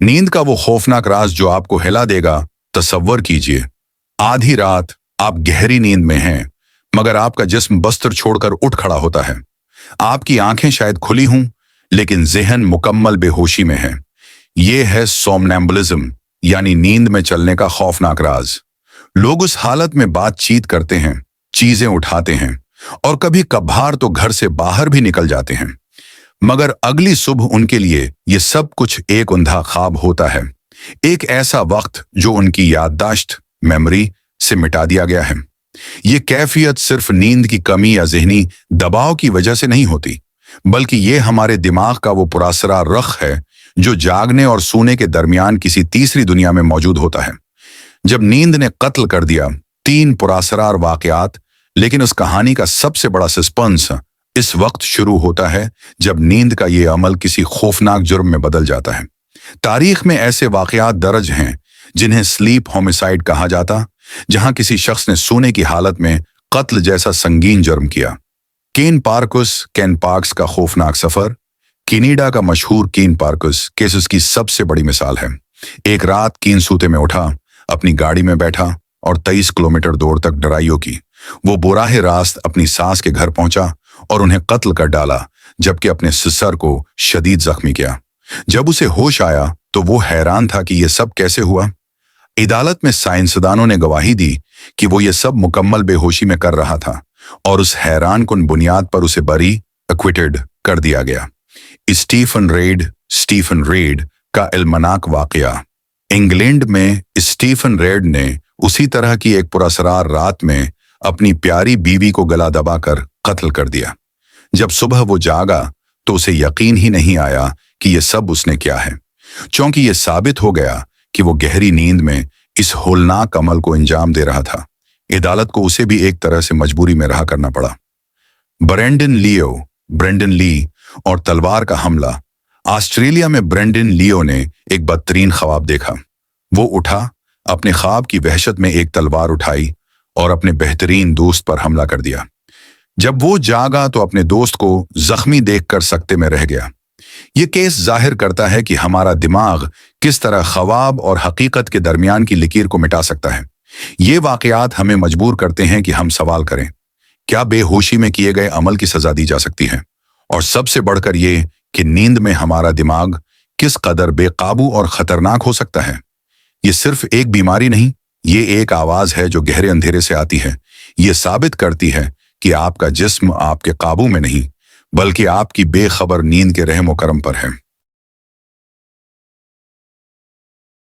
नींद का वो खौफनाक राज जो आपको हिला देगा। तसव्वुर कीजिए, आधी रात आप गहरी नींद में हैं, मगर आपका जिस्म बस्तर छोड़कर उठ खड़ा होता है। आपकी आंखें शायद खुली हों, लेकिन ज़हन मुकम्मल बेहोशी में है। ये है सोमनैम्बुलिज्म, यानी नींद में चलने का खौफनाक राज। लोग उस हालत में बातचीत करते हैं, चीजें उठाते हैं और कभी कभार तो घर से बाहर भी निकल जाते हैं, मगर अगली सुबह उनके लिए ये सब कुछ एक उंधा ख्वाब होता है, एक ऐसा वक्त जो उनकी याददाश्त मेमोरी से मिटा दिया गया है। ये कैफियत सिर्फ नींद की कमी या ज़हनी दबाव की वजह से नहीं होती, बल्कि ये हमारे दिमाग का वो पुरासरार रख है जो जागने और सोने के दरमियान किसी तीसरी दुनिया में मौजूद होता है। जब नींद ने कत्ल कर दिया 3 पुरासरार वाकयात, लेकिन उस कहानी का सबसे बड़ा सस्पेंस इस वक्त शुरू होता है जब नींद का ये अमल किसी खौफनाक जुर्म में बदल जाता है। तारीख में ऐसे वाकयात दर्ज हैं जिन्हें स्लीप होमिसाइड कहा जाता, जहां किसी शख्स ने सोने की हालत में कत्ल जैसा संगीन जुर्म किया। केन पार्क्स का खौफनाक सफर, कैनेडा का मशहूर केन पार्क्स केस उसकी सबसे बड़ी मिसाल है। एक रात कीन सूते में उठा, अपनी गाड़ी में बैठा और 23 किलोमीटर दूर तक ड्राइव की। वो बुराहे रास्त अपनी सास के घर पहुंचा और उन्हें कत्ल कर डाला, जबकि अपने सिसर को शदीद जख्मी किया। जब उसे होश आया तो वो हैरान था कि यह सब कैसे हुआ। अदालत में साइंसदानों ने गवाही दी कि वो ये सब मुकम्मल बेहोशी में कर रहा था और उस हैरानकुन बुनियाद पर उसे एक्विटेड कर दिया गया। स्टीफन रेड का इल्मनाक वाकया। इंग्लैंड में स्टीफन रेड ने उसी तरह की एक पुरअसरार रात में अपनी प्यारी बीवी को गला दबाकर कत्ल कर दिया। जब सुबह वो जागा तो उसे यकीन ही नहीं आया कि ये सब उसने किया है, क्योंकि ये साबित हो गया कि वो गहरी नींद में इस होलनाक अमल को अंजाम दे रहा था। अदालत को उसे भी एक तरह से मजबूरी में रहा करना पड़ा। ब्रेंडन ली और तलवार का हमला। ऑस्ट्रेलिया में ब्रेंडन लियो ने एक बदतरीन ख्वाब देखा। वो उठा, अपने ख्वाब की वहशत में एक तलवार उठाई और अपने बेहतरीन दोस्त पर हमला कर दिया। जब वो जागा तो अपने दोस्त को जख्मी देखकर सकते में रह गया। ये केस जाहिर करता है कि हमारा दिमाग किस तरह ख्वाब और हकीकत के दरमियान की लकीर को मिटा सकता है। ये वाकयात हमें मजबूर करते हैं कि हम सवाल करें, क्या बेहोशी में किए गए अमल की सजा दी जा सकती है? और सबसे बढ़कर ये कि नींद में हमारा दिमाग किस कदर बेकाबू और खतरनाक हो सकता है। ये सिर्फ एक बीमारी नहीं, ये एक आवाज है जो गहरे अंधेरे से आती है। ये साबित करती है कि आपका जिस्म आपके काबू में नहीं, बल्कि आपकी बेखबर नींद के रहम व करम पर है।